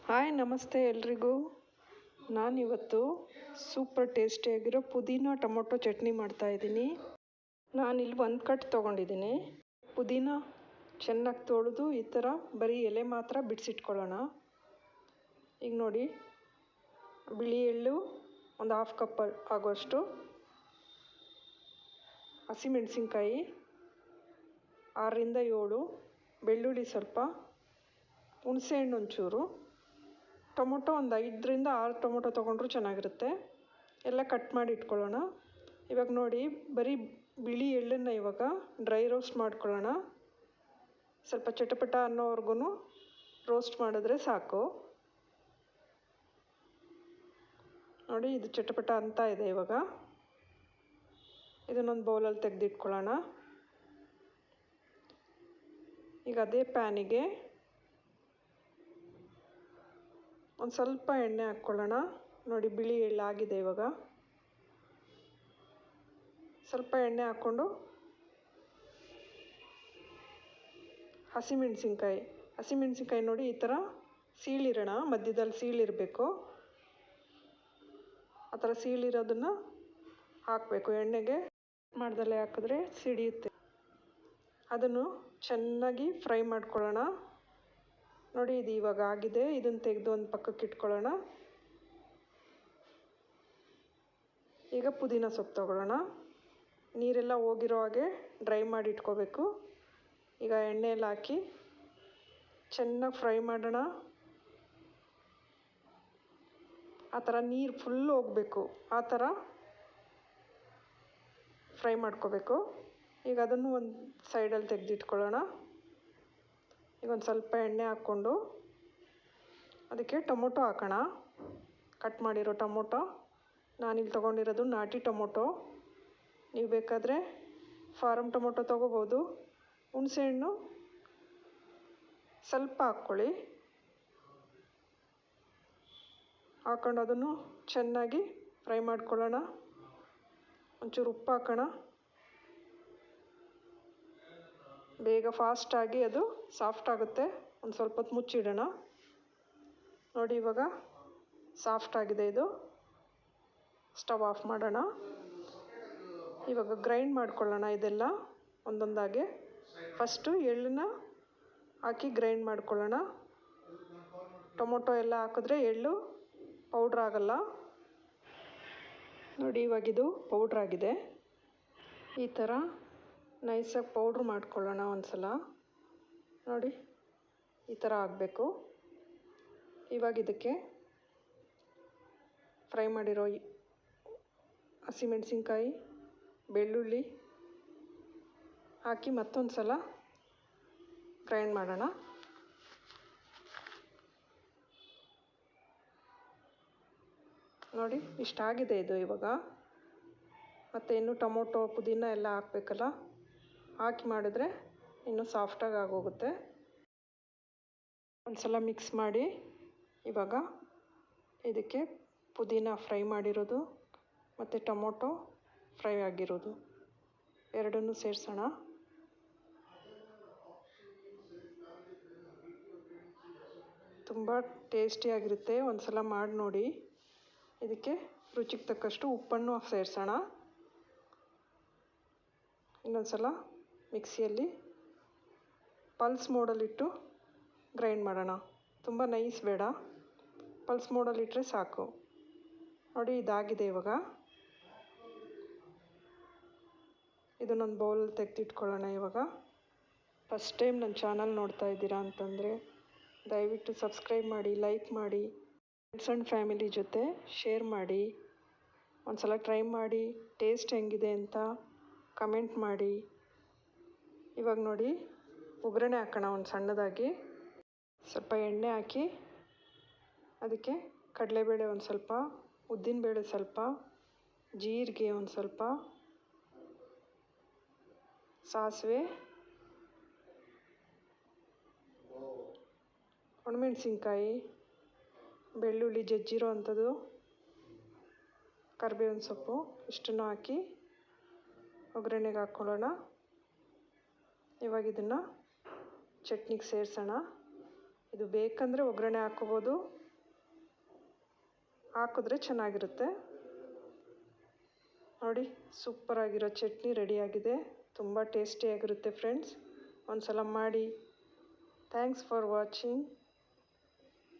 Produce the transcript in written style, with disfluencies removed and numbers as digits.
Hi ನಮಸ್ತೆ ಎಲ್ರಿಗೂ. ನಾನಿವತ್ತು ಸೂಪರ್ ಟೇಸ್ಟಿಯಾಗಿರೋ ಪುದೀನ ಟೊಮೊಟೊ ಚಟ್ನಿ ಮಾಡ್ತಾಯಿದ್ದೀನಿ. ನಾನಿಲ್ಲಿ 1 ಕಟ್ ತೊಗೊಂಡಿದ್ದೀನಿ. ಪುದೀನ ಚೆನ್ನಾಗಿ ತೊಳೆದು ಈ ಥರ ಬರೀ ಎಲೆ ಮಾತ್ರ ಬಿಡಿಸಿಟ್ಕೊಳ್ಳೋಣ. ಈಗ ನೋಡಿ, ಬಿಳಿ ಎಳ್ಳು ಒಂದು 1/2 ಕಪ್ ಆಗುವಷ್ಟು, ಹಸಿಮೆಣಸಿನ್ಕಾಯಿ 6ರಿಂದ 7, ಬೆಳ್ಳುಳ್ಳಿ ಸ್ವಲ್ಪ, ಹುಣಸೆಹಣ್ಣು ಒಂಚೂರು, ಟೊಮೊಟೊ ಒಂದು 5ರಿಂದ 6 ಟೊಮೊಟೊ ತೊಗೊಂಡ್ರೂ ಚೆನ್ನಾಗಿರುತ್ತೆ. ಎಲ್ಲ ಕಟ್ ಮಾಡಿ ಇಟ್ಕೊಳ್ಳೋಣ. ಇವಾಗ ನೋಡಿ, ಬರೀ ಬಿಳಿ ಎಳ್ಳನ್ನು ಇವಾಗ ಡ್ರೈ ರೋಸ್ಟ್ ಮಾಡ್ಕೊಳ್ಳೋಣ. ಸ್ವಲ್ಪ ಚಟಪಟ ಅನ್ನೋವರೆಗೂ ರೋಸ್ಟ್ ಮಾಡಿದ್ರೆ ಸಾಕು. ನೋಡಿ, ಇದು ಚಟಪಟ ಅಂತ ಇದೆ. ಇವಾಗ ಇದನ್ನೊಂದು ಬೌಲಲ್ಲಿ ತೆಗೆದಿಟ್ಕೊಳ್ಳೋಣ. ಈಗ ಅದೇ ಪ್ಯಾನಿಗೆ ಒಂದು ಸ್ವಲ್ಪ ಎಣ್ಣೆ ಹಾಕ್ಕೊಳ್ಳೋಣ. ನೋಡಿ, ಬಿಳಿ ಎಳ್ಳಾಗಿದೆ. ಇವಾಗ ಸ್ವಲ್ಪ ಎಣ್ಣೆ ಹಾಕ್ಕೊಂಡು ಹಸಿಮೆಣಸಿನ್ಕಾಯಿ ನೋಡಿ ಈ ಥರ ಸೀಳಿರೋಣ. ಮಧ್ಯದಲ್ಲಿ ಸೀಳಿರಬೇಕು. ಆ ಥರ ಸೀಳಿರೋದನ್ನು ಹಾಕಬೇಕು ಎಣ್ಣೆಗೆ. ಮಾಡ್ದಲ್ಲೇ ಹಾಕಿದ್ರೆ ಸಿಡಿಯುತ್ತೆ. ಅದನ್ನು ಚೆನ್ನಾಗಿ ಫ್ರೈ ಮಾಡ್ಕೊಳ್ಳೋಣ. ನೋಡಿ, ಇದು ಇವಾಗ ಆಗಿದೆ. ಇದನ್ನು ತೆಗೆದು ಒಂದು ಪಕ್ಕಕ್ಕೆ ಇಟ್ಕೊಳ್ಳೋಣ. ಈಗ ಪುದೀನ ಸೊಪ್ಪು ತೊಗೊಳ್ಳೋಣ. ನೀರೆಲ್ಲ ಹೋಗಿರೋ ಹಾಗೆ ಡ್ರೈ ಮಾಡಿ ಇಟ್ಕೋಬೇಕು. ಈಗ ಎಣ್ಣೆಯಲ್ಲಿ ಹಾಕಿ ಚೆನ್ನಾಗಿ ಫ್ರೈ ಮಾಡೋಣ. ಆ ಥರ ನೀರು ಫುಲ್ ಹೋಗಬೇಕು. ಆ ಥರ ಫ್ರೈ ಮಾಡ್ಕೋಬೇಕು. ಈಗ ಅದನ್ನು ಒಂದು ಸೈಡಲ್ಲಿ ತೆಗೆದಿಟ್ಕೊಳ್ಳೋಣ. ಈಗ ಒಂದು ಸ್ವಲ್ಪ ಎಣ್ಣೆ ಹಾಕ್ಕೊಂಡು ಅದಕ್ಕೆ ಟೊಮೊಟೊ ಹಾಕೋಣ. ಕಟ್ ಮಾಡಿರೋ ಟೊಮೊಟೊ. ನಾನಿಲ್ಲಿ ತೊಗೊಂಡಿರೋದು ನಾಟಿ ಟೊಮೊಟೊ. ನೀವು ಬೇಕಾದರೆ ಫಾರಮ್ ಟೊಮೊಟೊ ತೊಗೋಬೋದು. ಹುಣಸೆಹಣ್ಣು ಸ್ವಲ್ಪ ಹಾಕ್ಕೊಳ್ಳಿ. ಹಾಕ್ಕೊಂಡು ಅದನ್ನು ಚೆನ್ನಾಗಿ ಫ್ರೈ ಮಾಡ್ಕೊಳ್ಳೋಣ. ಒಂಚೂರು ಉಪ್ಪು ಹಾಕೋಣ. ಬೇಗ ಫಾಸ್ಟಾಗಿ ಅದು ಸಾಫ್ಟ್ ಆಗುತ್ತೆ. ಒಂದು ಸ್ವಲ್ಪ ಹೊತ್ತು ಮುಚ್ಚಿಡೋಣ. ನೋಡಿ, ಇವಾಗ ಸಾಫ್ಟ್ ಆಗಿದೆ. ಇದು ಸ್ಟವ್ ಆಫ್ ಮಾಡೋಣ. ಇವಾಗ ಗ್ರೈಂಡ್ ಮಾಡ್ಕೊಳ್ಳೋಣ ಇದೆಲ್ಲ ಒಂದೊಂದಾಗಿ. ಫಸ್ಟು ಎಳ್ಳನ್ನ ಹಾಕಿ ಗ್ರೈಂಡ್ ಮಾಡ್ಕೊಳ್ಳೋಣ. ಟೊಮೊಟೊ ಎಲ್ಲ ಹಾಕಿದ್ರೆ ಎಳ್ಳು ಪೌಡ್ರ್ ಆಗಲ್ಲ. ನೋಡಿ, ಇವಾಗಿದು ಪೌಡ್ರ್ ಆಗಿದೆ. ಈ ಥರ ನೈಸಾಗಿ ಪೌಡ್ರ್ ಮಾಡ್ಕೊಳ್ಳೋಣ ಒಂದು ಸಲ. ನೋಡಿ, ಈ ಥರ ಆಗಬೇಕು. ಇವಾಗ ಇದಕ್ಕೆ ಫ್ರೈ ಮಾಡಿರೋ ಹಸಿಮೆಣಸಿನ್ಕಾಯಿ, ಬೆಳ್ಳುಳ್ಳಿ ಹಾಕಿ ಮತ್ತೊಂದು ಸಲ ಗ್ರೈಂಡ್ ಮಾಡೋಣ. ನೋಡಿ, ಇಷ್ಟಾಗಿದೆ ಇದು ಇವಾಗ. ಮತ್ತು ಇನ್ನು ಟೊಮೊಟೊ ಪುದೀನ ಎಲ್ಲ ಹಾಕಬೇಕಲ್ಲ, ಹಾಕಿ ಮಾಡಿದ್ರೆ ಇನ್ನೂ ಸಾಫ್ಟಾಗಿ ಆಗೋಗುತ್ತೆ. ಒಂದು ಸಲ ಮಿಕ್ಸ್ ಮಾಡಿ ಇವಾಗ ಇದಕ್ಕೆ ಪುದೀನ ಫ್ರೈ ಮಾಡಿರೋದು ಮತ್ತು ಟೊಮೊಟೊ ಫ್ರೈ ಆಗಿರೋದು ಎರಡನ್ನೂ ಸೇರಿಸೋಣ. ತುಂಬ ಟೇಸ್ಟಿಯಾಗಿರುತ್ತೆ. ಒಂದು ಸಲ ಮಾಡಿ ನೋಡಿ. ಇದಕ್ಕೆ ರುಚಿಗೆ ತಕ್ಕಷ್ಟು ಉಪ್ಪನ್ನು ಸೇರಿಸೋಣ. ಇನ್ನೊಂದು ಸಲ ಮಿಕ್ಸಿಯಲ್ಲಿ ಪಲ್ಸ್ ಮೋಡಲ್ಲಿಟ್ಟು ಗ್ರೈಂಡ್ ಮಾಡೋಣ. ತುಂಬ ನೈಸ್ ಬೇಡ, ಪಲ್ಸ್ ಮೋಡಲ್ಲಿಟ್ಟರೆ ಸಾಕು. ನೋಡಿ, ಇದಾಗಿದೆ. ಇವಾಗ ಇದನ್ನೊಂದು ಬೌಲಲ್ಲಿ ತೆಗೆದಿಟ್ಕೊಳ್ಳೋಣ. ಇವಾಗ ಫಸ್ಟ್ ಟೈಮ್ ನನ್ನ ಚಾನಲ್ ನೋಡ್ತಾ ಇದ್ದೀರಾ ಅಂತಂದರೆ ದಯವಿಟ್ಟು ಸಬ್ಸ್ಕ್ರೈಬ್ ಮಾಡಿ, ಲೈಕ್ ಮಾಡಿ, ಫ್ರೆಂಡ್ಸ್ ಆ್ಯಂಡ್ ಫ್ಯಾಮಿಲಿ ಜೊತೆ ಶೇರ್ ಮಾಡಿ. ಒಂದು ಸಲ ಟ್ರೈ ಮಾಡಿ ಟೇಸ್ಟ್ ಹೆಂಗಿದೆ ಅಂತ ಕಮೆಂಟ್ ಮಾಡಿ. ಇವಾಗ ನೋಡಿ, ಒಗ್ಗರಣೆ ಹಾಕೋಣ. ಒಂದು ಸಣ್ಣದಾಗಿ ಸ್ವಲ್ಪ ಎಣ್ಣೆ ಹಾಕಿ ಅದಕ್ಕೆ ಕಡಲೆಬೇಳೆ ಒಂದು ಸ್ವಲ್ಪ, ಉದ್ದಿನಬೇಳೆ ಸ್ವಲ್ಪ, ಜೀರಿಗೆ ಒಂದು ಸ್ವಲ್ಪ, ಸಾಸಿವೆ, ಒಣಮೆಣಸಿನ್ಕಾಯಿ, ಬೆಳ್ಳುಳ್ಳಿ ಜಜ್ಜಿರೋ ಅಂಥದ್ದು, ಕರಿಬೇವಿನ ಸೊಪ್ಪು ಇಷ್ಟನ್ನು ಹಾಕಿ ಒಗ್ಗರಣೆಗೆ ಹಾಕ್ಕೊಳ್ಳೋಣ. ಇವಾಗ ಇದನ್ನು ಚಟ್ನಿಗೆ ಸೇರಿಸೋಣ. ಇದು ಬೇಕಂದರೆ ಒಗ್ಗರಣೆ ಹಾಕ್ಕೋಬೋದು, ಹಾಕಿದ್ರೆ ಚೆನ್ನಾಗಿರುತ್ತೆ. ನೋಡಿ, ಸೂಪರಾಗಿರೋ ಚಟ್ನಿ ರೆಡಿಯಾಗಿದೆ. ತುಂಬ ಟೇಸ್ಟಿಯಾಗಿರುತ್ತೆ ಫ್ರೆಂಡ್ಸ್. ಒಂದು ಸಲ ಮಾಡಿ. Thanks for watching.